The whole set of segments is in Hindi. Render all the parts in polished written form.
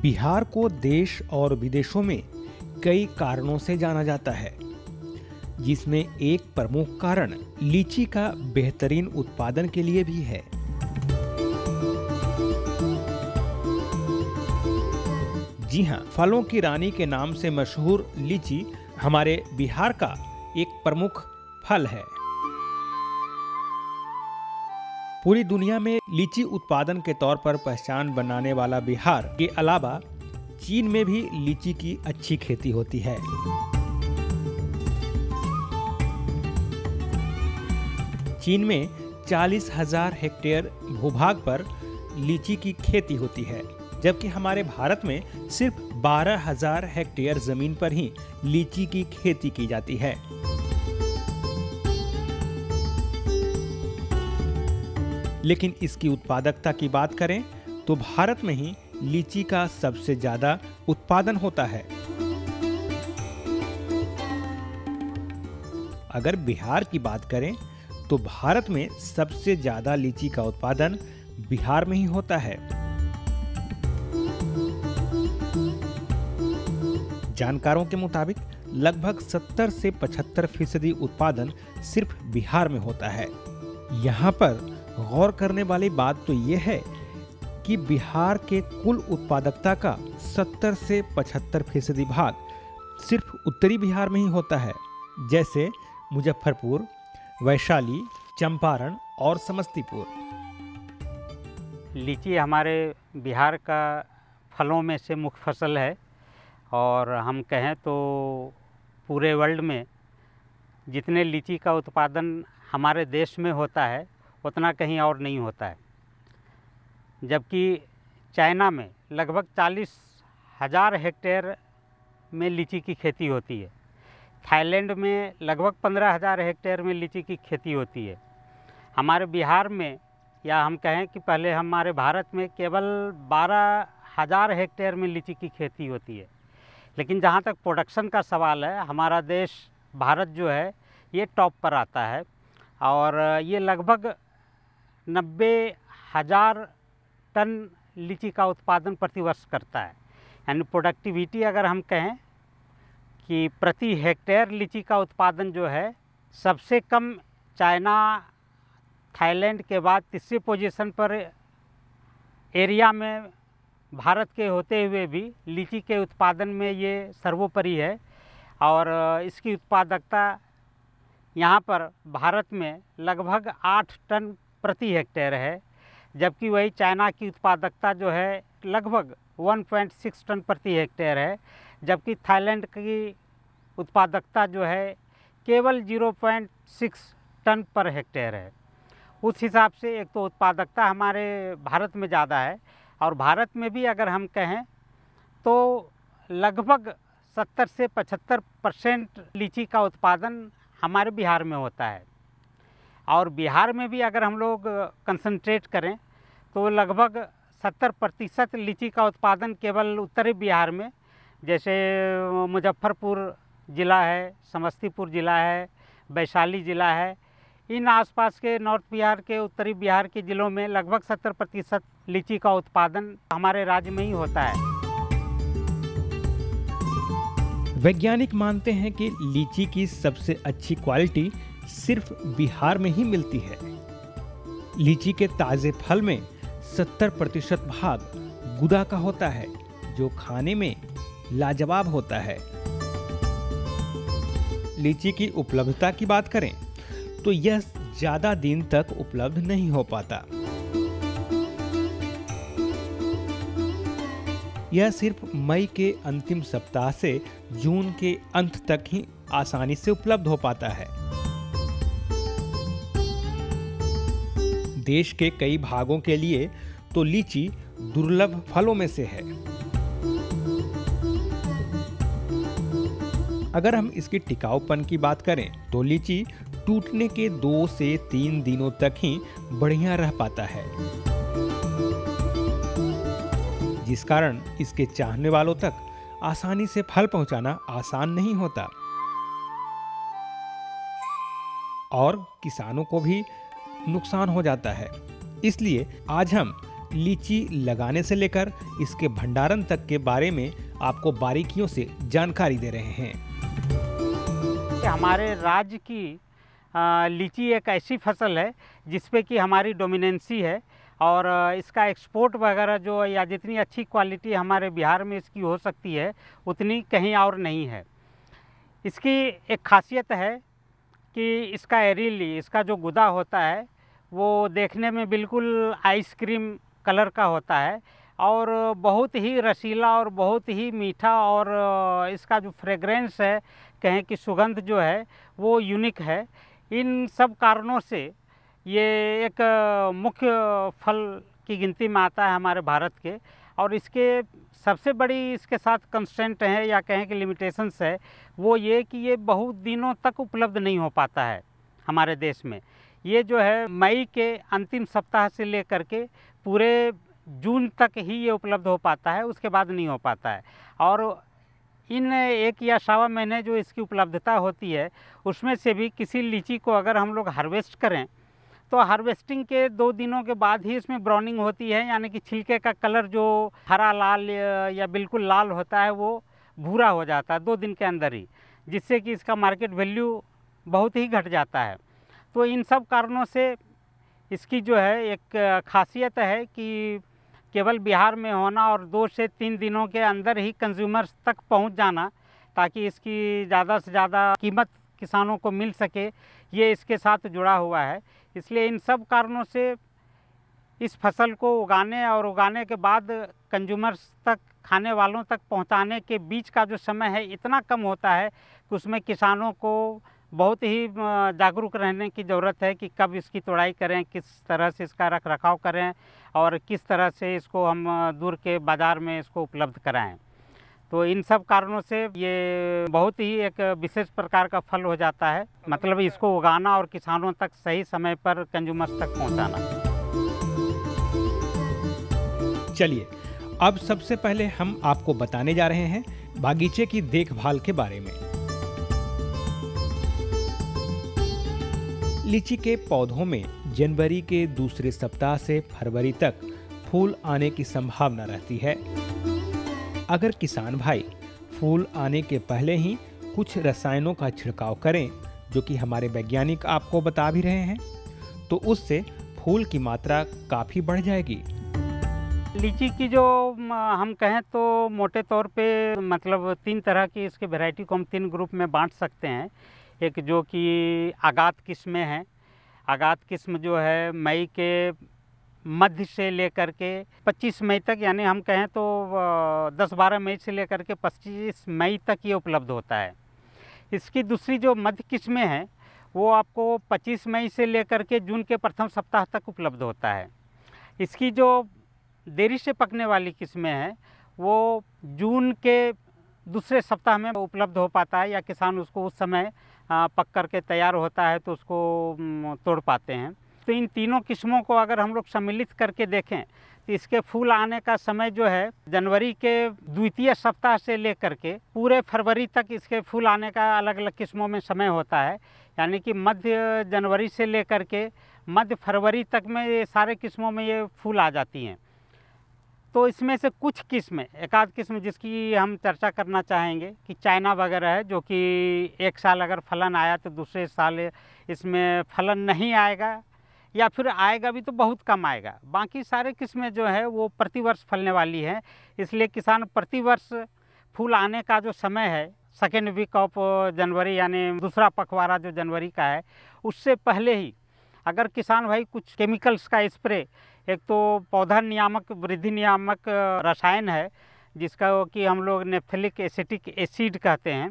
बिहार को देश और विदेशों में कई कारणों से जाना जाता है, जिसमें एक प्रमुख कारण लीची का बेहतरीन उत्पादन के लिए भी है। जी हाँ, फलों की रानी के नाम से मशहूर लीची हमारे बिहार का एक प्रमुख फल है। पूरी दुनिया में लीची उत्पादन के तौर पर पहचान बनाने वाला बिहार के अलावा चीन में भी लीची की अच्छी खेती होती है। चीन में 40,000 हेक्टेयर भूभाग पर लीची की खेती होती है, जबकि हमारे भारत में सिर्फ 12,000 हेक्टेयर जमीन पर ही लीची की खेती की जाती है। लेकिन इसकी उत्पादकता की बात करें तो भारत में ही लीची का सबसे ज्यादा उत्पादन होता है। अगर बिहार की बात करें तो भारत में सबसे ज्यादा लीची का उत्पादन बिहार में ही होता है। जानकारों के मुताबिक लगभग 70 से 75% उत्पादन सिर्फ बिहार में होता है। यहाँ पर गौर करने वाली बात तो यह है कि बिहार के कुल उत्पादकता का 70 से 75% भाग सिर्फ उत्तरी बिहार में ही होता है, जैसे मुजफ्फरपुर, वैशाली, चंपारण और समस्तीपुर। लीची हमारे बिहार का फलों में से मुख्य फसल है और हम कहें तो पूरे वर्ल्ड में जितने लीची का उत्पादन हमारे देश में होता है उतना कहीं और नहीं होता है। जबकि चाइना में लगभग 40,000 हेक्टेयर में लीची की खेती होती है। थाईलैंड में लगभग 15,000 हेक्टेयर में लीची की खेती होती है। हमारे बिहार में, या हम कहें कि पहले हमारे भारत में केवल 12,000 हेक्टेयर में लीची की खेती होती है। लेकिन जहाँ तक प्रोडक्शन का सवाल है, हमारा देश भारत जो है ये टॉप पर आता है और ये लगभग 90,000 टन लीची का उत्पादन प्रतिवर्ष करता है। यानी प्रोडक्टिविटी अगर हम कहें कि प्रति हेक्टेयर लीची का उत्पादन जो है सबसे कम चाइना, थाईलैंड के बाद तीसरी पोजीशन पर एरिया में भारत के होते हुए भी लीची के उत्पादन में ये सर्वोपरि है। और इसकी उत्पादकता यहाँ पर भारत में लगभग 8 टन प्रति हेक्टेयर है, जबकि वही चाइना की उत्पादकता जो है लगभग 1.6 टन प्रति हेक्टेयर है, जबकि थाईलैंड की उत्पादकता जो है केवल 0.6 टन पर हेक्टेयर है। उस हिसाब से एक तो उत्पादकता हमारे भारत में ज़्यादा है और भारत में भी अगर हम कहें तो लगभग 70 से 75% लीची का उत्पादन हमारे बिहार में होता है। और बिहार में भी अगर हम लोग कंसंट्रेट करें तो लगभग 70% लीची का उत्पादन केवल उत्तरी बिहार में, जैसे मुजफ्फरपुर ज़िला है, समस्तीपुर ज़िला है, वैशाली ज़िला है, इन आसपास के नॉर्थ बिहार के, उत्तरी बिहार के ज़िलों में लगभग 70% लीची का उत्पादन हमारे राज्य में ही होता है। वैज्ञानिक मानते हैं कि लीची की सबसे अच्छी क्वालिटी सिर्फ बिहार में ही मिलती है। लीची के ताजे फल में 70% भाग गुदा का होता है, जो खाने में लाजवाब होता है। लीची की उपलब्धता की बात करें तो यह ज्यादा दिन तक उपलब्ध नहीं हो पाता। यह सिर्फ मई के अंतिम सप्ताह से जून के अंत तक ही आसानी से उपलब्ध हो पाता है। देश के कई भागों के लिए तो लीची दुर्लभ फलों में से है। अगर हम इसके टिकाऊपन की बात करें तो लीची टूटने के 2 से 3 दिनों तक ही बढ़िया रह पाता है, जिस कारण इसके चाहने वालों तक आसानी से फल पहुंचाना आसान नहीं होता और किसानों को भी नुकसान हो जाता है। इसलिए आज हम लीची लगाने से लेकर इसके भंडारण तक के बारे में आपको बारीकियों से जानकारी दे रहे हैं। हमारे राज्य की लीची एक ऐसी फसल है जिसपे कि हमारी डोमिनेंसी है और इसका एक्सपोर्ट वगैरह जो या जितनी अच्छी क्वालिटी हमारे बिहार में इसकी हो सकती है उतनी कहीं और नहीं है। इसकी एक खासियत है कि इसका एरीली, इसका जो गुदा होता है वो देखने में बिल्कुल आइसक्रीम कलर का होता है और बहुत ही रसीला और बहुत ही मीठा, और इसका जो फ्रेग्रेंस है, कहें कि सुगंध जो है वो यूनिक है। इन सब कारणों से ये एक मुख्य फल की गिनती में आता है हमारे भारत के। और इसके सबसे बड़ी इसके साथ कंस्ट्रेंट है या कहें कि लिमिटेशंस है वो ये कि ये बहुत दिनों तक उपलब्ध नहीं हो पाता है हमारे देश में। ये जो है मई के अंतिम सप्ताह से लेकर के पूरे जून तक ही ये उपलब्ध हो पाता है, उसके बाद नहीं हो पाता है। और इन 1 या सवा महीने जो इसकी उपलब्धता होती है उसमें से भी किसी लीची को अगर हम लोग हार्वेस्ट करें तो हार्वेस्टिंग के 2 दिनों के बाद ही इसमें ब्राउनिंग होती है, यानी कि छिलके का कलर जो हरा लाल या बिल्कुल लाल होता है वो भूरा हो जाता है 2 दिन के अंदर ही, जिससे कि इसका मार्केट वैल्यू बहुत ही घट जाता है। तो इन सब कारणों से इसकी जो है एक खासियत है कि केवल बिहार में होना और 2 से 3 दिनों के अंदर ही कंज्यूमर्स तक पहुंच जाना, ताकि इसकी ज़्यादा से ज़्यादा कीमत किसानों को मिल सके, ये इसके साथ जुड़ा हुआ है। इसलिए इन सब कारणों से इस फसल को उगाने और उगाने के बाद कंज्यूमर्स तक, खाने वालों तक पहुंचाने के बीच का जो समय है इतना कम होता है कि उसमें किसानों को बहुत ही जागरूक रहने की ज़रूरत है कि कब इसकी तोड़ाई करें, किस तरह से इसका रख रखाव करें और किस तरह से इसको हम दूर के बाज़ार में इसको उपलब्ध कराएं। तो इन सब कारणों से ये बहुत ही एक विशेष प्रकार का फल हो जाता है, मतलब इसको उगाना और किसानों तक सही समय पर कंज्यूमर्स तक पहुंचाना। चलिए, अब सबसे पहले हम आपको बताने जा रहे हैं बागीचे की देखभाल के बारे में। लीची के पौधों में जनवरी के दूसरे सप्ताह से फरवरी तक फूल आने की संभावना रहती है। अगर किसान भाई फूल आने के पहले ही कुछ रसायनों का छिड़काव करें, जो कि हमारे वैज्ञानिक आपको बता भी रहे हैं, तो उससे फूल की मात्रा काफ़ी बढ़ जाएगी। लीची की जो हम कहें तो मोटे तौर पे मतलब 3 तरह की इसके वैरायटी को हम 3 ग्रुप में बांट सकते हैं। एक जो कि आगात किस्में हैं। आगात किस्म जो है मई के मध्य से लेकर के 25 मई तक, यानी हम कहें तो 10-12 मई से लेकर के 25 मई तक ये उपलब्ध होता है। इसकी दूसरी जो मध्य किस्में हैं वो आपको 25 मई से लेकर के जून के प्रथम सप्ताह तक उपलब्ध होता है। इसकी जो देरी से पकने वाली किस्में हैं वो जून के दूसरे सप्ताह में उपलब्ध हो पाता है, या किसान उसको उस समय पक करके तैयार होता है तो उसको तोड़ पाते हैं। तो इन तीनों किस्मों को अगर हम लोग सम्मिलित करके देखें तो इसके फूल आने का समय जो है जनवरी के द्वितीय सप्ताह से लेकर के पूरे फरवरी तक इसके फूल आने का अलग अलग किस्मों में समय होता है। यानी कि मध्य जनवरी से लेकर के मध्य फरवरी तक में ये सारे किस्मों में ये फूल आ जाती हैं। तो इसमें से कुछ किस्में, एक आध किस्म जिसकी हम चर्चा करना चाहेंगे कि चाइना वगैरह है, जो कि एक साल अगर फलन आया तो दूसरे साल इसमें फलन नहीं आएगा, या फिर आएगा भी तो बहुत कम आएगा। बाकी सारे किस्में जो है वो प्रतिवर्ष फलने वाली हैं। इसलिए किसान प्रतिवर्ष फूल आने का जो समय है सेकेंड वीक ऑफ जनवरी, यानी दूसरा पखवाड़ा जो जनवरी का है, उससे पहले ही अगर किसान भाई कुछ केमिकल्स का स्प्रे, एक तो पौधा नियामक, वृद्धि नियामक रसायन है जिसका कि हम लोग नेफ्थेलिक एसिटिक एसिड कहते हैं,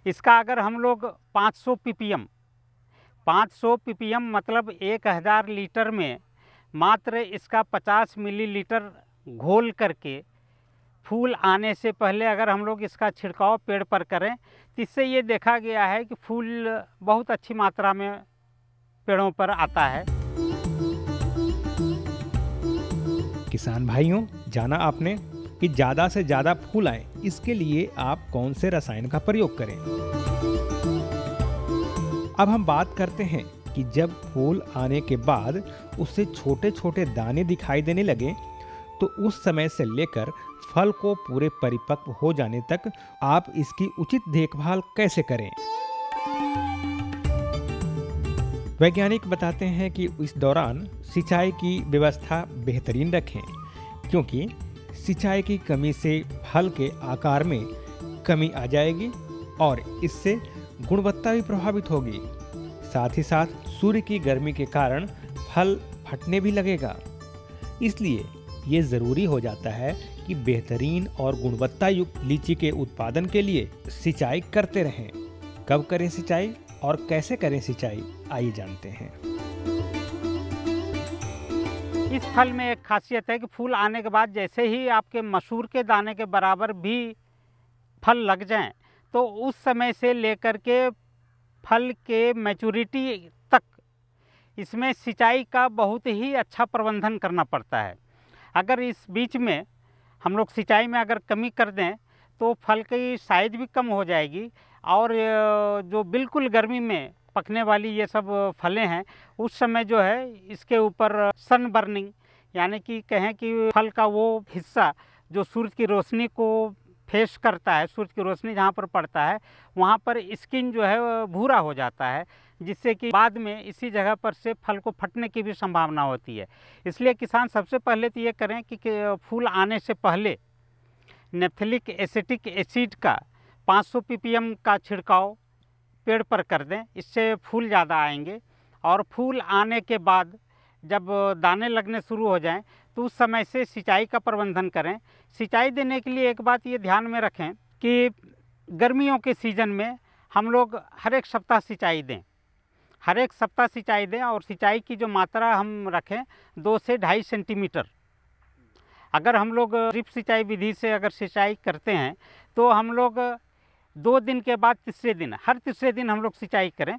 इसका अगर हम लोग 500 ppm 500 ppm मतलब 1000 लीटर में मात्र इसका 50 मिलीलीटर घोल करके फूल आने से पहले अगर हम लोग इसका छिड़काव पेड़ पर करें तो इससे ये देखा गया है कि फूल बहुत अच्छी मात्रा में पेड़ों पर आता है। किसान भाइयों, जाना आपने कि ज़्यादा से ज़्यादा फूल आए, इसके लिए आप कौन से रसायन का प्रयोग करें। अब हम बात करते हैं कि जब फूल आने के बाद उससे छोटे छोटे दाने दिखाई देने लगे तो उस समय से लेकर फल को पूरे परिपक्व हो जाने तक आप इसकी उचित देखभाल कैसे करें। वैज्ञानिक बताते हैं कि इस दौरान सिंचाई की व्यवस्था बेहतरीन रखें, क्योंकि सिंचाई की कमी से फल के आकार में कमी आ जाएगी और इससे गुणवत्ता भी प्रभावित होगी। साथ ही साथ सूर्य की गर्मी के कारण फल फटने भी लगेगा। इसलिए ये ज़रूरी हो जाता है कि बेहतरीन और गुणवत्ता युक्त लीची के उत्पादन के लिए सिंचाई करते रहें। कब करें सिंचाई और कैसे करें सिंचाई, आइए जानते हैं। इस फल में एक खासियत है कि फूल आने के बाद जैसे ही आपके मसूर के दाने के बराबर भी फल लग जाएं, तो उस समय से लेकर के फल के मैच्योरिटी तक इसमें सिंचाई का बहुत ही अच्छा प्रबंधन करना पड़ता है। अगर इस बीच में हम लोग सिंचाई में अगर कमी कर दें तो फल की साइज भी कम हो जाएगी और जो बिल्कुल गर्मी में पकने वाली ये सब फलें हैं उस समय जो है इसके ऊपर सन बर्निंग, यानी कि कहें कि फल का वो हिस्सा जो सूरज की रोशनी को फेस करता है, सूरज की रोशनी जहाँ पर पड़ता है वहाँ पर स्किन जो है भूरा हो जाता है, जिससे कि बाद में इसी जगह पर से फल को फटने की भी संभावना होती है। इसलिए किसान सबसे पहले तो ये करें कि फूल आने से पहले नेप्थेलिक एसिटिक एसिड का 500 ppm का छिड़काव पेड़ पर कर दें, इससे फूल ज़्यादा आएंगे। और फूल आने के बाद जब दाने लगने शुरू हो जाएं तो उस समय से सिंचाई का प्रबंधन करें। सिंचाई देने के लिए एक बात ये ध्यान में रखें कि गर्मियों के सीज़न में हम लोग हर एक सप्ताह सिंचाई दें, हर एक सप्ताह सिंचाई दें और सिंचाई की जो मात्रा हम रखें 2 से 2.5 सेंटीमीटर। अगर हम लोग ड्रिप सिंचाई विधि से अगर सिंचाई करते हैं तो हम लोग 2 दिन के बाद तीसरे दिन, हर तीसरे दिन हम लोग सिंचाई करें,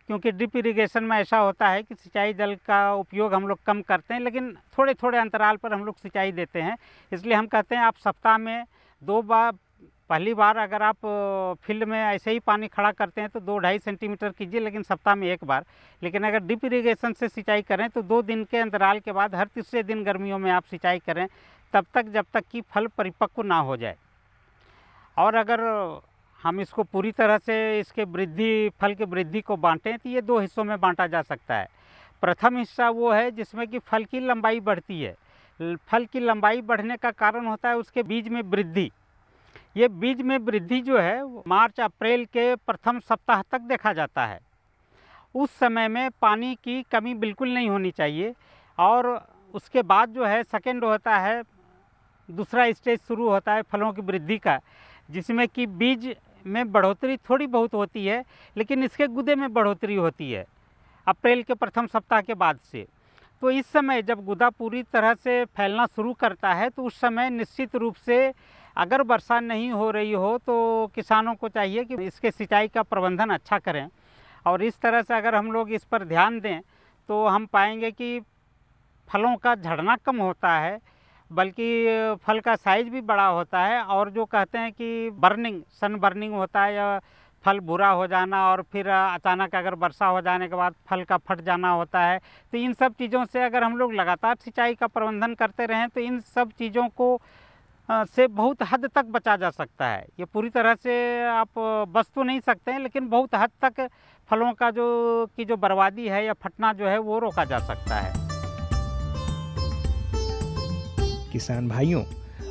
क्योंकि ड्रिप इरिगेशन में ऐसा होता है कि सिंचाई जल का उपयोग हम लोग कम करते हैं, लेकिन थोड़े थोड़े अंतराल पर हम लोग सिंचाई देते हैं। इसलिए हम कहते हैं आप सप्ताह में 2 बार, पहली बार अगर आप फील्ड में ऐसे ही पानी खड़ा करते हैं तो 2-2.5 सेंटीमीटर कीजिए, लेकिन सप्ताह में 1 बार। लेकिन अगर ड्रिप इरिगेशन से सिंचाई करें तो 2 दिन के अंतराल के बाद हर तीसरे दिन गर्मियों में आप सिंचाई करें, तब तक जब तक कि फल परिपक्व ना हो जाए। और अगर हम इसको पूरी तरह से इसके वृद्धि, फल की वृद्धि को बांटें तो ये 2 हिस्सों में बांटा जा सकता है। प्रथम हिस्सा वो है जिसमें कि फल की लंबाई बढ़ती है। फल की लंबाई बढ़ने का कारण होता है उसके बीज में वृद्धि। ये बीज में वृद्धि जो है मार्च अप्रैल के प्रथम सप्ताह तक देखा जाता है। उस समय में पानी की कमी बिल्कुल नहीं होनी चाहिए। और उसके बाद जो है सेकेंड होता है, दूसरा स्टेज शुरू होता है फलों की वृद्धि का, जिसमें कि बीज में बढ़ोतरी थोड़ी बहुत होती है, लेकिन इसके गुदे में बढ़ोतरी होती है अप्रैल के प्रथम सप्ताह के बाद से। तो इस समय जब गुदा पूरी तरह से फैलना शुरू करता है तो उस समय निश्चित रूप से अगर वर्षा नहीं हो रही हो तो किसानों को चाहिए कि इसके सिंचाई का प्रबंधन अच्छा करें। और इस तरह से अगर हम लोग इस पर ध्यान दें तो हम पाएंगे कि फलों का झड़ना कम होता है, बल्कि फल का साइज भी बड़ा होता है। और जो कहते हैं कि बर्निंग, सन बर्निंग होता है या फल भूरा हो जाना और फिर अचानक अगर वर्षा हो जाने के बाद फल का फट जाना होता है, तो इन सब चीज़ों से अगर हम लोग लगातार सिंचाई का प्रबंधन करते रहें तो इन सब चीज़ों को से बहुत हद तक बचा जा सकता है। ये पूरी तरह से आप बच तो नहीं सकते हैं, लेकिन बहुत हद तक फलों का जो बर्बादी है या फटना जो है वो रोका जा सकता है। किसान भाइयों,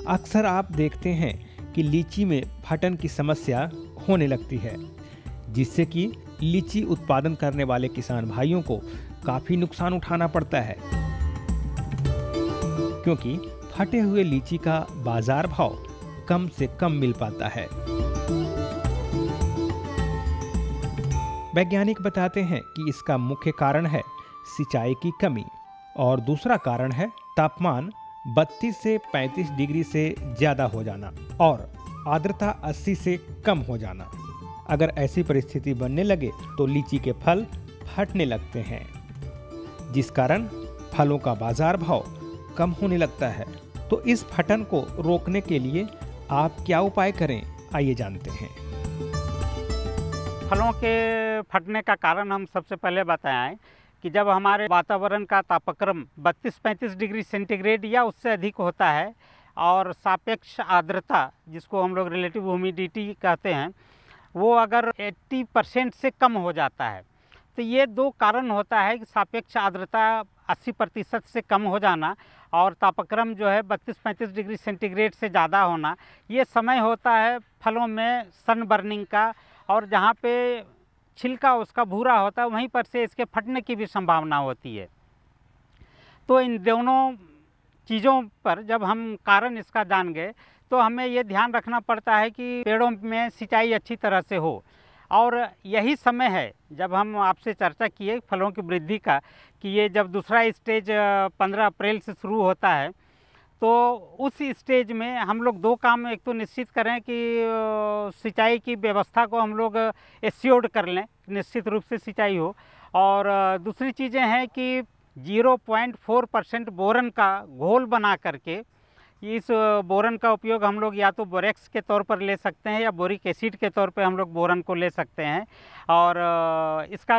अक्सर आप देखते हैं कि लीची में फटन की समस्या होने लगती है, जिससे कि लीची उत्पादन करने वाले किसान भाइयों को काफ़ी नुकसान उठाना पड़ता है, क्योंकि फटे हुए लीची का बाजार भाव कम से कम मिल पाता है। वैज्ञानिक बताते हैं कि इसका मुख्य कारण है सिंचाई की कमी और दूसरा कारण है तापमान 32 से 35 डिग्री से ज़्यादा हो जाना और आर्द्रता 80 से कम हो जाना। अगर ऐसी परिस्थिति बनने लगे तो लीची के फल फटने लगते हैं, जिस कारण फलों का बाजार भाव कम होने लगता है। तो इस फटन को रोकने के लिए आप क्या उपाय करें, आइए जानते हैं। फलों के फटने का कारण हम सबसे पहले बताएं कि जब हमारे वातावरण का तापक्रम 32-35 डिग्री सेंटीग्रेड या उससे अधिक होता है और सापेक्ष आर्द्रता, जिसको हम लोग रिलेटिव ह्यूमिडिटी कहते हैं, वो अगर 80% से कम हो जाता है, तो ये दो कारण होता है कि सापेक्ष आर्द्रता 80% से कम हो जाना और तापक्रम जो है 32-35 डिग्री सेंटीग्रेड से ज़्यादा होना। ये समय होता है फलों में सन बर्निंग का, और जहाँ पे छिलका उसका भूरा होता है वहीं पर से इसके फटने की भी संभावना होती है। तो इन दोनों चीज़ों पर जब हम कारण इसका जान गए तो हमें ये ध्यान रखना पड़ता है कि पेड़ों में सिंचाई अच्छी तरह से हो। और यही समय है जब हम आपसे चर्चा किए फलों की वृद्धि का कि ये जब दूसरा स्टेज 15 अप्रैल से शुरू होता है, तो उस स्टेज में हम लोग दो काम एक तो निश्चित करें कि सिंचाई की व्यवस्था को हम लोग एश्योर्ड कर लें, निश्चित रूप से सिंचाई हो। और दूसरी चीज़ें हैं कि 0.4% बोरन का घोल बना करके, इस बोरन का उपयोग हम लोग या तो बोरेक्स के तौर पर ले सकते हैं या बोरिक एसिड के तौर पे हम लोग बोरन को ले सकते हैं। और इसका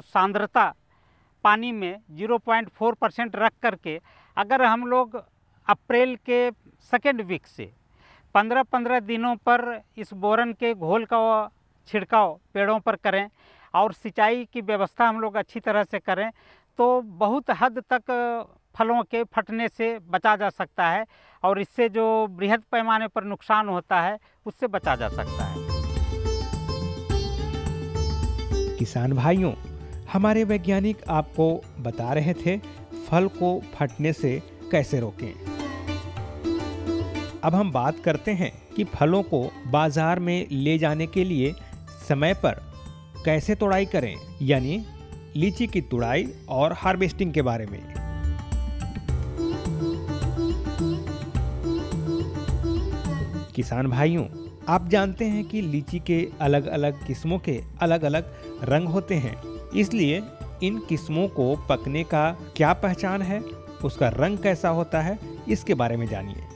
सांद्रता पानी में 0.4% रख करके अगर हम लोग अप्रैल के सेकेंड वीक से 15-15 दिनों पर इस बोरन के घोल का छिड़काव पेड़ों पर करें और सिंचाई की व्यवस्था हम लोग अच्छी तरह से करें, तो बहुत हद तक फलों के फटने से बचा जा सकता है और इससे जो बृहद पैमाने पर नुकसान होता है उससे बचा जा सकता है। किसान भाइयों, हमारे वैज्ञानिक आपको बता रहे थे फल को फटने से कैसे रोकें। अब हम बात करते हैं कि फलों को बाजार में ले जाने के लिए समय पर कैसे तुड़ाई करें, यानी लीची की तुड़ाई और हार्वेस्टिंग के बारे में। किसान भाइयों, आप जानते हैं कि लीची के अलग अलग किस्मों के अलग अलग रंग होते हैं, इसलिए इन किस्मों को पकने का क्या पहचान है, उसका रंग कैसा होता है, इसके बारे में जानिए।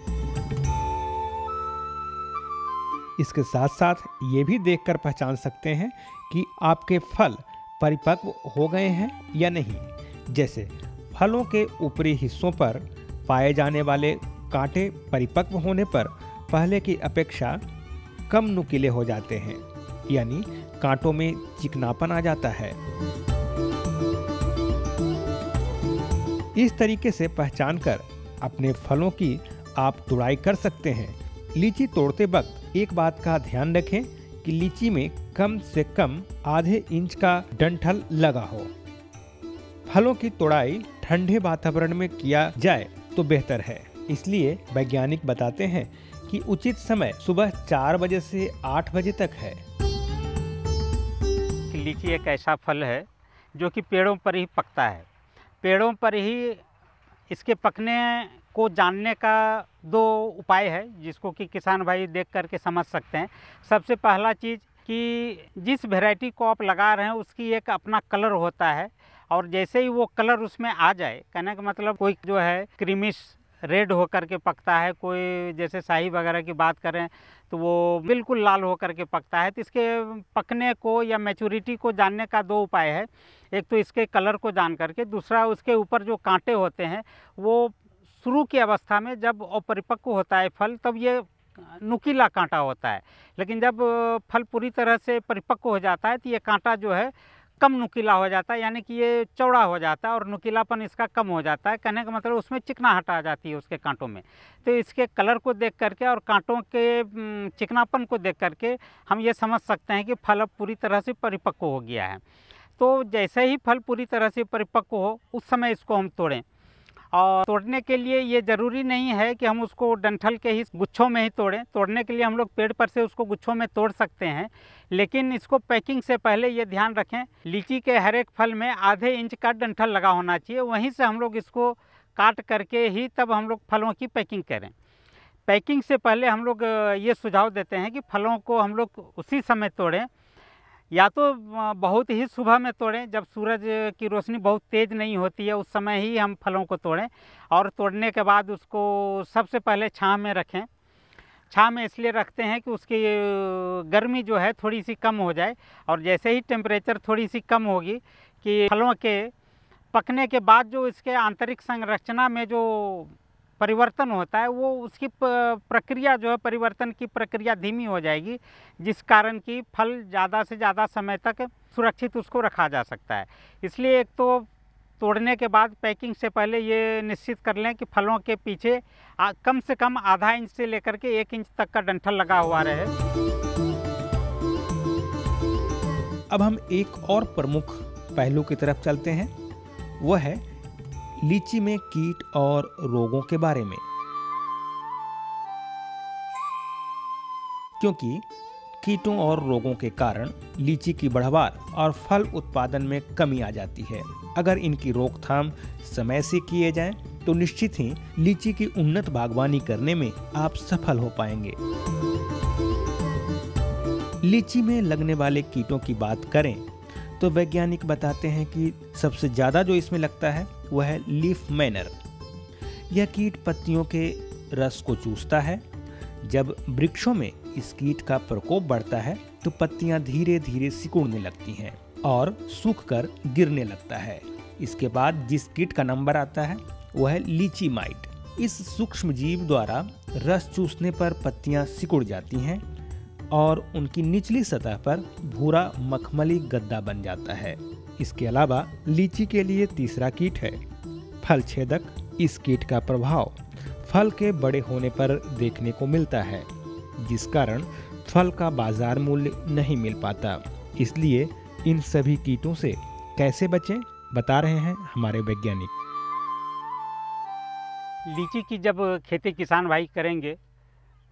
इसके साथ साथ ये भी देखकर पहचान सकते हैं कि आपके फल परिपक्व हो गए हैं या नहीं। जैसे फलों के ऊपरी हिस्सों पर पाए जाने वाले कांटे परिपक्व होने पर पहले की अपेक्षा कम नुकीले हो जाते हैं, यानी कांटों में चिकनापन आ जाता है। इस तरीके से पहचान कर अपने फलों की आप तुड़ाई कर सकते हैं। लीची तोड़ते वक्त एक बात का ध्यान रखें कि लीची में कम से कम आधे इंच का डंठल लगा हो। फलों की तुड़ाई ठंडे वातावरण में किया जाए तो बेहतर है, इसलिए वैज्ञानिक बताते हैं कि उचित समय सुबह 4 बजे से 8 बजे तक है। लीची एक ऐसा फल है जो कि पेड़ों पर ही पकता है। पेड़ों पर ही इसके पकने को जानने का दो उपाय है जिसको कि किसान भाई देख करके समझ सकते हैं। सबसे पहला चीज़ कि जिस वैरायटी को आप लगा रहे हैं उसकी एक अपना कलर होता है, और जैसे ही वो कलर उसमें आ जाए, कहने का मतलब कोई जो है क्रीमिश रेड होकर के पकता है, कोई जैसे शाही वगैरह की बात करें तो वो बिल्कुल लाल होकर के पकता है। तो इसके पकने को या मैच्योरिटी को जानने का दो उपाय है। एक तो इसके कलर को जान करके, दूसरा उसके ऊपर जो कांटे होते हैं वो शुरू की अवस्था में जब अपरिपक्व होता है फल तब ये नुकीला कांटा होता है, लेकिन जब फल पूरी तरह से परिपक्व हो जाता है तो ये कांटा जो है कम नुकीला हो जाता है, यानी कि ये चौड़ा हो जाता है और नुकीलापन इसका कम हो जाता है। कहने का मतलब उसमें चिकनाहट आ जाती है उसके कांटों में। तो इसके कलर को देख करके और कांटों के चिकनापन को देख करके हम ये समझ सकते हैं कि फल अब पूरी तरह से परिपक्व हो गया है। तो जैसे ही फल पूरी तरह से परिपक्व हो उस समय इसको हम तोड़ें। और तोड़ने के लिए ये ज़रूरी नहीं है कि हम उसको डंठल के ही गुच्छों में ही तोड़ें। तोड़ने के लिए हम लोग पेड़ पर से उसको गुच्छों में तोड़ सकते हैं, लेकिन इसको पैकिंग से पहले ये ध्यान रखें लीची के हर एक फल में आधे इंच का डंठल लगा होना चाहिए। वहीं से हम लोग इसको काट करके ही तब हम लोग फलों की पैकिंग करें। पैकिंग से पहले हम लोग ये सुझाव देते हैं कि फलों को हम लोग उसी समय तोड़ें, या तो बहुत ही सुबह में तोड़ें जब सूरज की रोशनी बहुत तेज़ नहीं होती है, उस समय ही हम फलों को तोड़ें। और तोड़ने के बाद उसको सबसे पहले छांव में रखें। छाँव में इसलिए रखते हैं कि उसकी गर्मी जो है थोड़ी सी कम हो जाए, और जैसे ही टेम्परेचर थोड़ी सी कम होगी कि फलों के पकने के बाद जो इसके आंतरिक संरचना में जो परिवर्तन होता है वो उसकी प्रक्रिया जो है, परिवर्तन की प्रक्रिया धीमी हो जाएगी, जिस कारण कि फल ज़्यादा से ज़्यादा समय तक सुरक्षित उसको रखा जा सकता है। इसलिए एक तो तोड़ने के बाद पैकिंग से पहले ये निश्चित कर लें कि फलों के पीछे कम से कम आधा इंच से लेकर के 1 इंच तक का डंठल लगा हुआ रहे। अब हम एक और प्रमुख पहलू की तरफ चलते हैं, वो है लीची में कीट और रोगों के बारे में। क्योंकि कीटों और रोगों के कारण लीची की बढ़वार और फल उत्पादन में कमी आ जाती है। अगर इनकी रोकथाम समय से किए जाएं, तो निश्चित ही लीची की उन्नत बागवानी करने में आप सफल हो पाएंगे। लीची में लगने वाले कीटों की बात करें तो वैज्ञानिक बताते हैं कि सबसे ज़्यादा जो इसमें लगता है वह है लीफ माइनर। यह कीट पत्तियों के रस को चूसता है। जब वृक्षों में इस कीट का प्रकोप बढ़ता है तो पत्तियां धीरे धीरे सिकुड़ने लगती हैं और सूखकर गिरने लगता है। इसके बाद जिस कीट का नंबर आता है वह है लीची माइट। इस सूक्ष्म जीव द्वारा रस चूसने पर पत्तियां सिकुड़ जाती हैं और उनकी निचली सतह पर भूरा मखमली गद्दा बन जाता है। इसके अलावा लीची के लिए तीसरा कीट है फल छेदक। इस कीट का प्रभाव फल के बड़े होने पर देखने को मिलता है, जिस कारण फल का बाजार मूल्य नहीं मिल पाता। इसलिए इन सभी कीटों से कैसे बचें, बता रहे हैं हमारे वैज्ञानिक। लीची की जब खेती किसान भाई करेंगे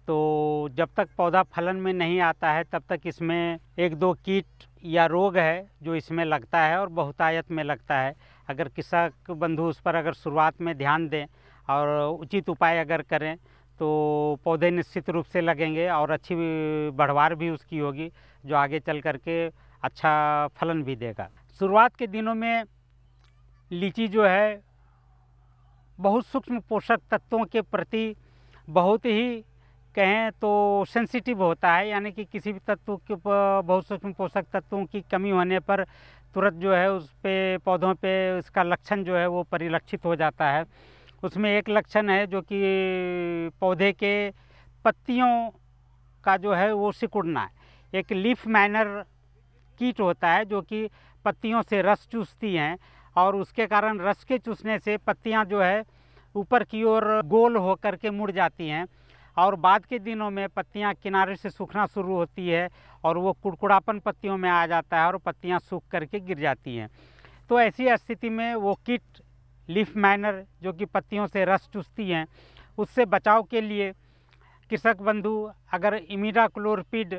तो जब तक पौधा फलन में नहीं आता है तब तक इसमें 1-2 कीट या रोग है जो इसमें लगता है और बहुतायत में लगता है। अगर कृषक बंधु उस पर अगर शुरुआत में ध्यान दें और उचित उपाय अगर करें तो पौधे निश्चित रूप से लगेंगे और अच्छी बढ़वार भी उसकी होगी, जो आगे चल करके अच्छा फलन भी देगा। शुरुआत के दिनों में लीची जो है बहुत सूक्ष्म पोषक तत्वों के प्रति बहुत ही कहें तो सेंसिटिव होता है, यानी कि किसी भी तत्व के बहुत सूक्ष्म पोषक तत्वों की कमी होने पर तुरंत जो है उस पे पौधों पे इसका लक्षण जो है वो परिलक्षित हो जाता है। उसमें एक लक्षण है जो कि पौधे के पत्तियों का जो है वो सिकुड़ना है। एक लीफ माइनर कीट होता है जो कि पत्तियों से रस चूसती हैं और उसके कारण रस के चूसने से पत्तियां जो है ऊपर की ओर गोल होकर के मुड़ जाती हैं और बाद के दिनों में पत्तियां किनारे से सूखना शुरू होती है और वो कुड़कुड़ापन पत्तियों में आ जाता है और पत्तियां सूख करके गिर जाती हैं। तो ऐसी स्थिति में वो कीट लीफ माइनर जो कि पत्तियों से रस चूसती हैं, उससे बचाव के लिए कृषक बंधु अगर इमिडाक्लोपीड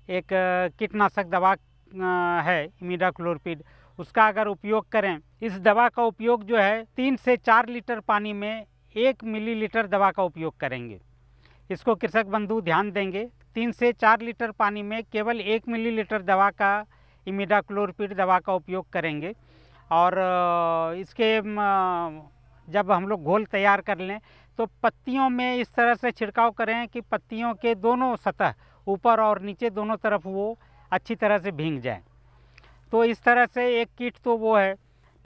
एक कीटनाशक दवा है, इमिडाक्लोपीड, उसका अगर उपयोग करें। इस दवा का उपयोग जो है 3 से 4 लीटर पानी में 1 मिलीलीटर दवा का उपयोग करेंगे। इसको कृषक बंधु ध्यान देंगे। 3 से 4 लीटर पानी में केवल 1 मिलीलीटर दवा का इमिडाक्लोपीड दवा का उपयोग करेंगे और इसके जब हम लोग घोल तैयार कर लें तो पत्तियों में इस तरह से छिड़काव करें कि पत्तियों के दोनों सतह ऊपर और नीचे दोनों तरफ वो अच्छी तरह से भीग जाए। तो इस तरह से एक कीट तो वो है।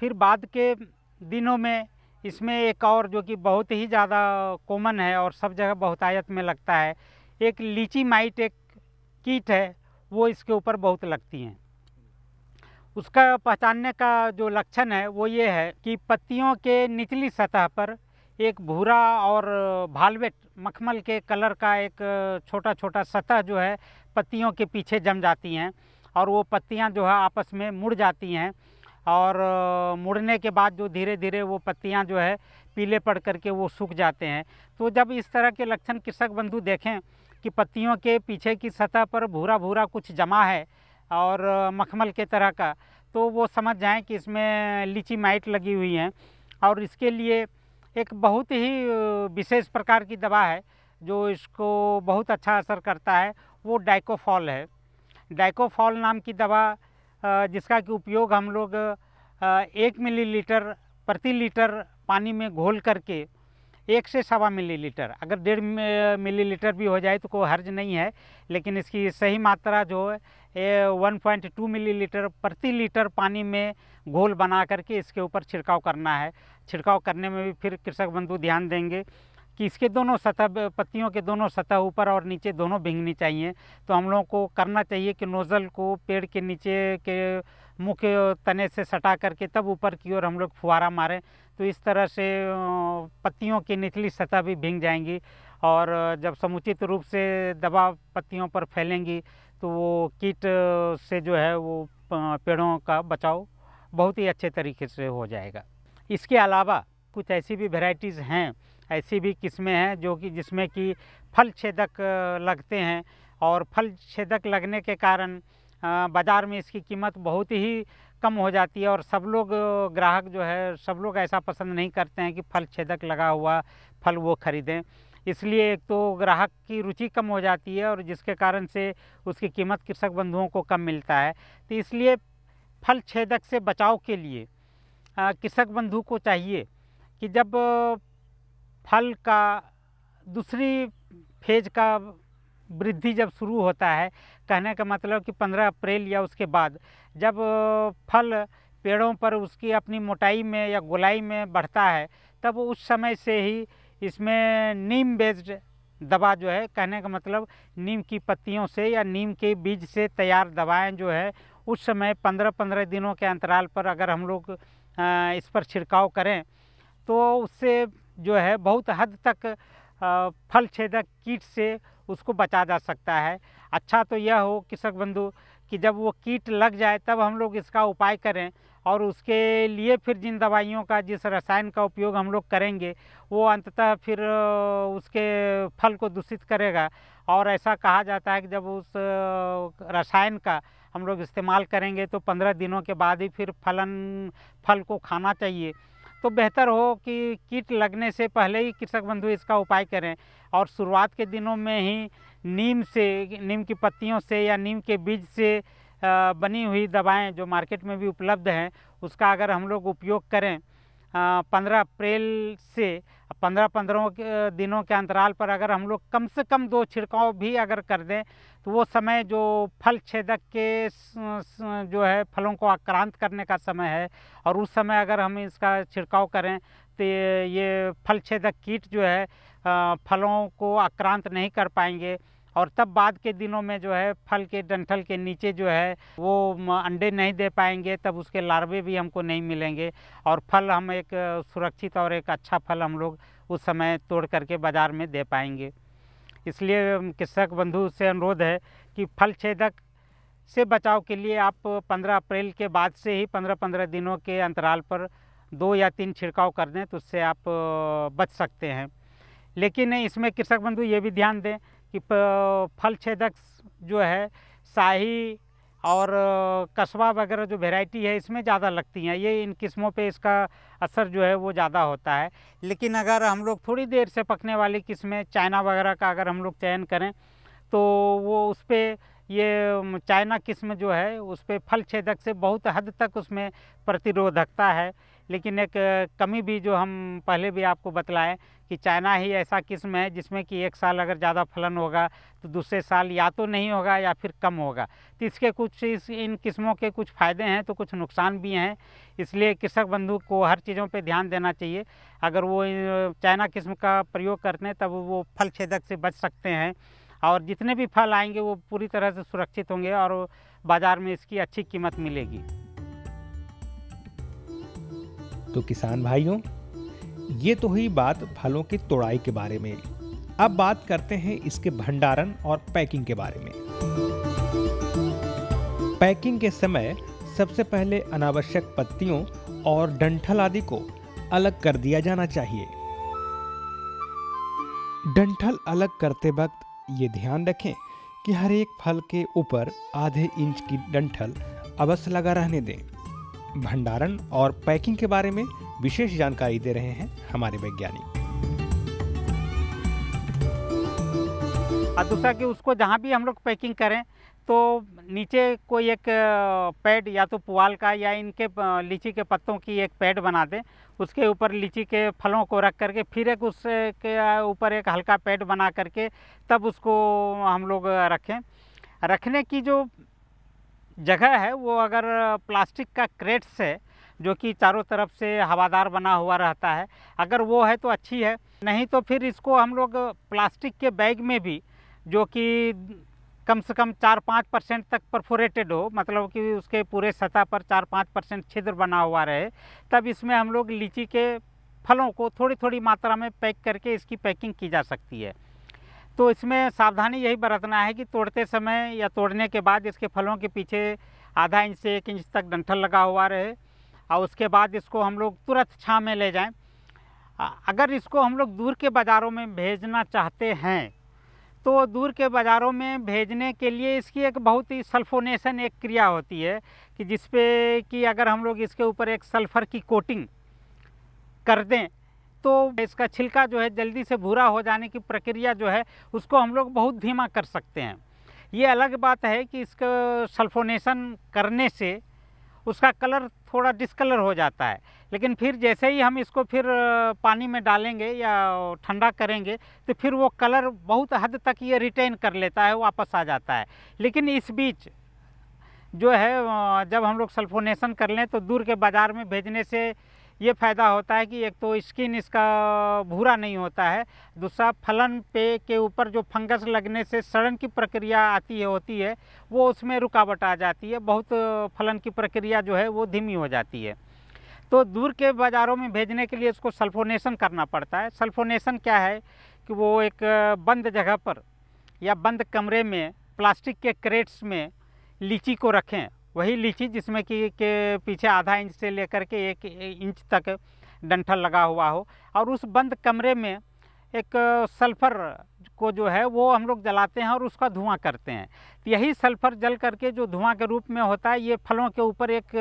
फिर बाद के दिनों में इसमें एक और जो कि बहुत ही ज़्यादा कॉमन है और सब जगह बहुतायत में लगता है, एक लीची माइट एक कीट है, वो इसके ऊपर बहुत लगती हैं। उसका पहचानने का जो लक्षण है वो ये है कि पत्तियों के निचली सतह पर एक भूरा और भालवेट मखमल के कलर का एक छोटा छोटा सतह जो है पत्तियों के पीछे जम जाती हैं और वो पत्तियां जो है आपस में मुड़ जाती हैं और मुड़ने के बाद जो धीरे धीरे वो पत्तियां जो है पीले पड़ करके वो सूख जाते हैं। तो जब इस तरह के लक्षण कृषक बंधु देखें कि पत्तियों के पीछे की सतह पर भूरा भूरा कुछ जमा है और मखमल के तरह का, तो वो समझ जाएं कि इसमें लीची माइट लगी हुई हैं। और इसके लिए एक बहुत ही विशेष प्रकार की दवा है जो इसको बहुत अच्छा असर करता है, वो डाइकोफॉल है। डाइकोफॉल नाम की दवा जिसका कि उपयोग हम लोग 1 मिलीलीटर प्रति लीटर पानी में घोल करके 1 से 1.25 मिलीलीटर, अगर 1.5 मिलीलीटर भी हो जाए तो कोई हर्ज नहीं है, लेकिन इसकी सही मात्रा जो है 1.2 मिलीलीटर प्रति लीटर पानी में घोल बना करके इसके ऊपर छिड़काव करना है। छिड़काव करने में भी फिर कृषक बंधु ध्यान देंगे कि इसके दोनों सतह, पत्तियों के दोनों सतह ऊपर और नीचे दोनों भीगनी चाहिए। तो हम लोगों को करना चाहिए कि नोज़ल को पेड़ के नीचे के मुख्य तने से सटा करके तब ऊपर की ओर हम लोग फुहारा मारें, तो इस तरह से पत्तियों की निचली सतह भी भीग जाएंगी और जब समुचित रूप से दवा पत्तियों पर फैलेंगी तो वो कीट से जो है वो पेड़ों का बचाव बहुत ही अच्छे तरीके से हो जाएगा। इसके अलावा कुछ ऐसी भी वैरायटीज़ हैं, ऐसी भी किस्में हैं जो कि जिसमें कि फल छेदक लगते हैं और फल छेदक लगने के कारण बाज़ार में इसकी कीमत बहुत ही कम हो जाती है और सब लोग ग्राहक जो है सब लोग ऐसा पसंद नहीं करते हैं कि फल छेदक लगा हुआ फल वो ख़रीदें। इसलिए एक तो ग्राहक की रुचि कम हो जाती है और जिसके कारण से उसकी कीमत कृषक बंधुओं को कम मिलता है। तो इसलिए फल छेदक से बचाव के लिए कृषक बंधु को चाहिए कि जब फल का दूसरी फेज का वृद्धि जब शुरू होता है, कहने का मतलब कि 15 अप्रैल या उसके बाद जब फल पेड़ों पर उसकी अपनी मोटाई में या गोलाई में बढ़ता है, तब उस समय से ही इसमें नीम बेस्ड दवा जो है, कहने का मतलब नीम की पत्तियों से या नीम के बीज से तैयार दवाएं जो है उस समय 15-15 दिनों के अंतराल पर अगर हम लोग इस पर छिड़काव करें तो उससे जो है बहुत हद तक फल छेदक कीट से उसको बचा जा सकता है। अच्छा तो यह हो कृषक बंधु कि जब वो कीट लग जाए तब हम लोग इसका उपाय करें और उसके लिए फिर जिन दवाइयों का, जिस रसायन का उपयोग हम लोग करेंगे वो अंततः फिर उसके फल को दूषित करेगा। और ऐसा कहा जाता है कि जब उस रसायन का हम लोग इस्तेमाल करेंगे तो 15 दिनों के बाद ही फिर फल को खाना चाहिए। तो बेहतर हो कि कीट लगने से पहले ही कृषक बंधु इसका उपाय करें और शुरुआत के दिनों में ही नीम की पत्तियों से या नीम के बीज से बनी हुई दवाएं जो मार्केट में भी उपलब्ध हैं उसका अगर हम लोग उपयोग करें 15 अप्रैल से 15 दिनों के अंतराल पर अगर हम लोग कम से कम 2 छिड़काव भी अगर कर दें तो वो समय जो फल छेदक के जो है फलों को आक्रांत करने का समय है और उस समय अगर हम इसका छिड़काव करें तो ये फल छेदक कीट जो है फलों को आक्रांत नहीं कर पाएंगे और तब बाद के दिनों में जो है फल के डंठल के नीचे जो है वो अंडे नहीं दे पाएंगे, तब उसके लार्वे भी हमको नहीं मिलेंगे और फल हम एक सुरक्षित और एक अच्छा फल हम लोग उस समय तोड़ करके बाज़ार में दे पाएंगे। इसलिए कृषक बंधु से अनुरोध है कि फल छेदक से बचाव के लिए आप 15 अप्रैल के बाद से ही 15-15 दिनों के अंतराल पर 2 या 3 छिड़काव कर दें तो उससे आप बच सकते हैं। लेकिन इसमें कृषक बंधु ये भी ध्यान दें कि फल छेदक जो है शाही और कस्बा वगैरह जो वैरायटी है इसमें ज़्यादा लगती हैं, ये इन किस्मों पे इसका असर जो है वो ज़्यादा होता है। लेकिन अगर हम लोग थोड़ी देर से पकने वाली किस्में चाइना वगैरह का अगर हम लोग चयन करें तो वो उस पर ये चाइना किस्म जो है उस पर फल छेदक से बहुत हद तक उसमें प्रतिरोधकता है। लेकिन एक कमी भी जो हम पहले भी आपको बतलाएं कि चाइना ही ऐसा किस्म है जिसमें कि एक साल अगर ज़्यादा फलन होगा तो दूसरे साल या तो नहीं होगा या फिर कम होगा। तो इसके कुछ इन किस्मों के कुछ फ़ायदे हैं तो कुछ नुकसान भी हैं। इसलिए कृषक बंधु को हर चीज़ों पे ध्यान देना चाहिए। अगर वो चाइना किस्म का प्रयोग करते हैं तब वो फल छेदक से बच सकते हैं और जितने भी फल आएंगे वो पूरी तरह से सुरक्षित होंगे और बाज़ार में इसकी अच्छी कीमत मिलेगी। तो किसान भाइयों, ये तो हुई बात फलों की तोड़ाई के बारे में। अब बात करते हैं इसके भंडारण और पैकिंग के बारे में। पैकिंग के समय सबसे पहले अनावश्यक पत्तियों और डंठल आदि को अलग कर दिया जाना चाहिए। डंठल अलग करते वक्त ये ध्यान रखें कि हर एक फल के ऊपर आधे इंच की डंठल अवश्य लगा रहने दें। भंडारण और पैकिंग के बारे में विशेष जानकारी दे रहे हैं हमारे वैज्ञानिक। और दूसरा कि उसको जहाँ भी हम लोग पैकिंग करें तो नीचे कोई एक पैड या तो पुआल का या इनके लीची के पत्तों की एक पैड बना दें, उसके ऊपर लीची के फलों को रख करके फिर एक उसके ऊपर एक हल्का पैड बना करके तब उसको हम लोग रखें। रखने की जो जगह है वो अगर प्लास्टिक का क्रेट्स है जो कि चारों तरफ से हवादार बना हुआ रहता है, अगर वो है तो अच्छी है। नहीं तो फिर इसको हम लोग प्लास्टिक के बैग में भी, जो कि कम से कम 4-5% तक परफोरेटेड हो, मतलब कि उसके पूरे सतह पर 4-5% छिद्र बना हुआ रहे, तब इसमें हम लोग लीची के फलों को थोड़ी थोड़ी मात्रा में पैक करके इसकी पैकिंग की जा सकती है। तो इसमें सावधानी यही बरतना है कि तोड़ते समय या तोड़ने के बाद इसके फलों के पीछे आधा इंच से 1 इंच तक डंठल लगा हुआ रहे, और उसके बाद इसको हम लोग तुरंत छाँव में ले जाएं। अगर इसको हम लोग दूर के बाज़ारों में भेजना चाहते हैं तो दूर के बाज़ारों में भेजने के लिए इसकी एक बहुत ही सल्फोनेशन एक क्रिया होती है कि जिस पे कि अगर हम लोग इसके ऊपर एक सल्फ़र की कोटिंग कर दें तो इसका छिलका जो है जल्दी से भूरा हो जाने की प्रक्रिया जो है उसको हम लोग बहुत धीमा कर सकते हैं। ये अलग बात है कि इसका सल्फोनेशन करने से उसका कलर थोड़ा डिस्कलर हो जाता है, लेकिन फिर जैसे ही हम इसको फिर पानी में डालेंगे या ठंडा करेंगे तो फिर वो कलर बहुत हद तक ये रिटेन कर लेता है, वापस आ जाता है। लेकिन इस बीच जो है जब हम लोग सल्फोनेशन कर लें तो दूर के बाज़ार में भेजने से ये फ़ायदा होता है कि एक तो स्किन इसका भूरा नहीं होता है, दूसरा फलन पे के ऊपर जो फंगस लगने से सड़न की प्रक्रिया होती है वो उसमें रुकावट आ जाती है, बहुत फलन की प्रक्रिया जो है वो धीमी हो जाती है। तो दूर के बाज़ारों में भेजने के लिए इसको सल्फोनेशन करना पड़ता है। सल्फोनेशन क्या है कि वो एक बंद जगह पर या बंद कमरे में प्लास्टिक के क्रेट्स में लीची को रखें, वही लीची जिसमें कि के पीछे आधा इंच से लेकर के 1 इंच तक डंठल लगा हुआ हो, और उस बंद कमरे में एक सल्फ़र को जो है वो हम लोग जलाते हैं और उसका धुआं करते हैं। तो यही सल्फ़र जल करके जो धुआं के रूप में होता है ये फलों के ऊपर एक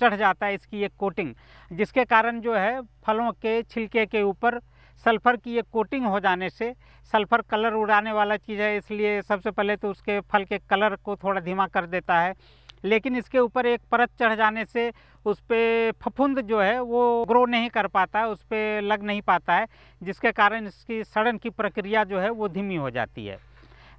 चढ़ जाता है इसकी एक कोटिंग, जिसके कारण जो है फलों के छिलके के ऊपर सल्फ़र की एक कोटिंग हो जाने से सल्फ़र कलर उड़ाने वाला चीज़ है, इसलिए सबसे पहले तो उसके फल के कलर को थोड़ा धीमा कर देता है। लेकिन इसके ऊपर एक परत चढ़ जाने से उस पर फफूंद जो है वो ग्रो नहीं कर पाता है, उस पर लग नहीं पाता है, जिसके कारण इसकी सड़न की प्रक्रिया जो है वो धीमी हो जाती है।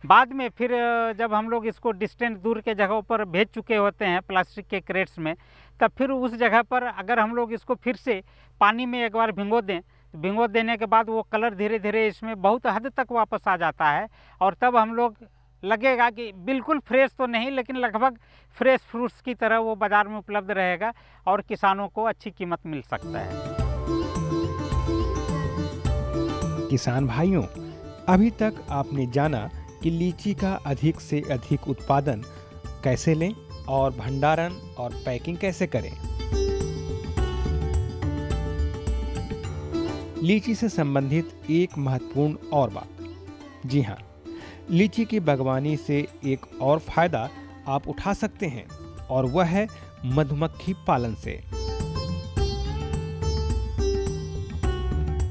बाद में फिर जब हम लोग इसको डिस्टेंस दूर के जगहों पर भेज चुके होते हैं प्लास्टिक के क्रेट्स में, तब फिर उस जगह पर अगर हम लोग इसको फिर से पानी में एक बार भिगो दें, तो भिगो देने के बाद वो कलर धीरे धीरे इसमें बहुत हद तक वापस आ जाता है, और तब हम लोग लगेगा कि बिल्कुल फ्रेश तो नहीं लेकिन लगभग फ्रेश फ्रूट्स की तरह वो बाज़ार में उपलब्ध रहेगा और किसानों को अच्छी कीमत मिल सकता है। किसान भाइयों, अभी तक आपने जाना कि लीची का अधिक से अधिक उत्पादन कैसे लें और भंडारण और पैकिंग कैसे करें। लीची से संबंधित एक महत्वपूर्ण और बात, जी हाँ, लीची की बागवानी से एक और फायदा आप उठा सकते हैं और वह है मधुमक्खी पालन से।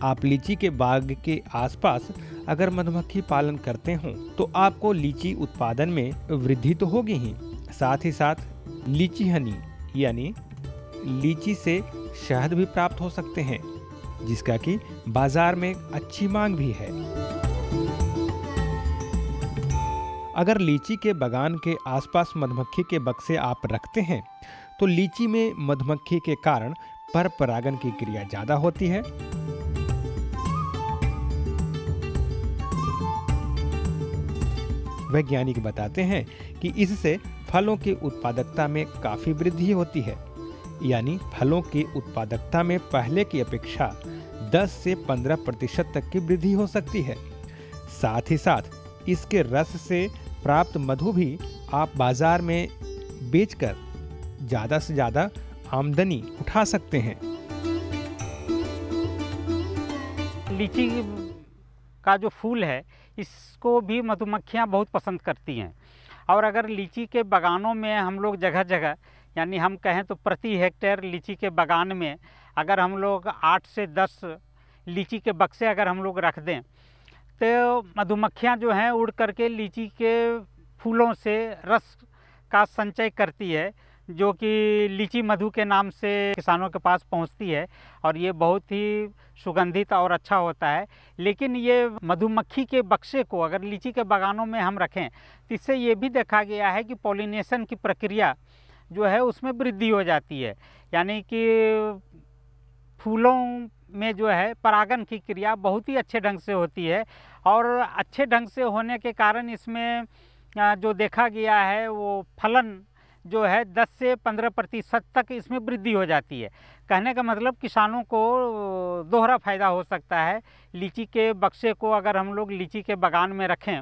आप लीची के बाग के आसपास अगर मधुमक्खी पालन करते हों तो आपको लीची उत्पादन में वृद्धि तो होगी ही, साथ ही साथ लीची हनी यानी लीची से शहद भी प्राप्त हो सकते हैं, जिसका कि बाजार में अच्छी मांग भी है। अगर लीची के बागान के आसपास मधुमक्खी के बक्से आप रखते हैं तो लीची में मधुमक्खी के कारण पर परागन की क्रिया ज्यादा होती है। वैज्ञानिक बताते हैं कि इससे फलों की उत्पादकता में काफी वृद्धि होती है, यानी फलों की उत्पादकता में पहले की अपेक्षा 10 से 15% तक की वृद्धि हो सकती है। साथ ही साथ इसके रस से प्राप्त मधु भी आप बाजार में बेचकर ज़्यादा से ज़्यादा आमदनी उठा सकते हैं। लीची का जो फूल है इसको भी मधुमक्खियाँ बहुत पसंद करती हैं, और अगर लीची के बागानों में हम लोग जगह जगह, यानी हम कहें तो प्रति हेक्टेयर लीची के बागान में अगर हम लोग 8 से 10 लीची के बक्से अगर हम लोग रख दें तो मधुमक्खियाँ जो हैं उड़ करके लीची के फूलों से रस का संचय करती है, जो कि लीची मधु के नाम से किसानों के पास पहुंचती है और ये बहुत ही सुगंधित और अच्छा होता है। लेकिन ये मधुमक्खी के बक्से को अगर लीची के बागानों में हम रखें तो इससे ये भी देखा गया है कि पॉलिनेशन की प्रक्रिया जो है उसमें वृद्धि हो जाती है, यानी कि फूलों में जो है परागन की क्रिया बहुत ही अच्छे ढंग से होती है और अच्छे ढंग से होने के कारण इसमें जो देखा गया है वो फलन जो है 10 से 15% तक इसमें वृद्धि हो जाती है। कहने का मतलब किसानों को दोहरा फ़ायदा हो सकता है। लीची के बक्से को अगर हम लोग लीची के बागान में रखें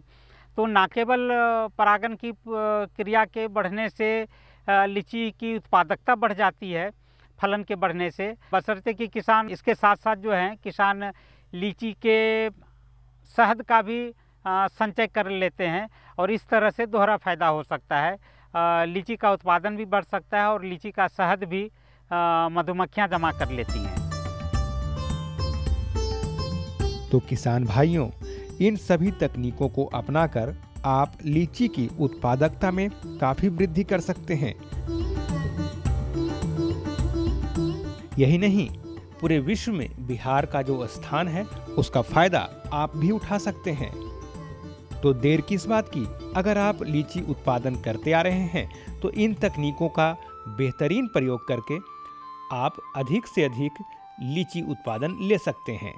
तो ना केवल परागन की क्रिया के बढ़ने से लीची की उत्पादकता बढ़ जाती है फलन के बढ़ने से, बशर्ते कि किसान इसके साथ साथ जो है किसान लीची के शहद का भी संचय कर लेते हैं और इस तरह से दोहरा फ़ायदा हो सकता है। लीची का उत्पादन भी बढ़ सकता है और लीची का शहद भी मधुमक्खियां जमा कर लेती हैं। तो किसान भाइयों, इन सभी तकनीकों को अपनाकर आप लीची की उत्पादकता में काफी वृद्धि कर सकते हैं। यही नहीं, पूरे विश्व में बिहार का जो स्थान है उसका फायदा आप भी उठा सकते हैं। तो देर किस बात की, अगर आप लीची उत्पादन करते आ रहे हैं तो इन तकनीकों का बेहतरीन प्रयोग करके आप अधिक से अधिक लीची उत्पादन ले सकते हैं।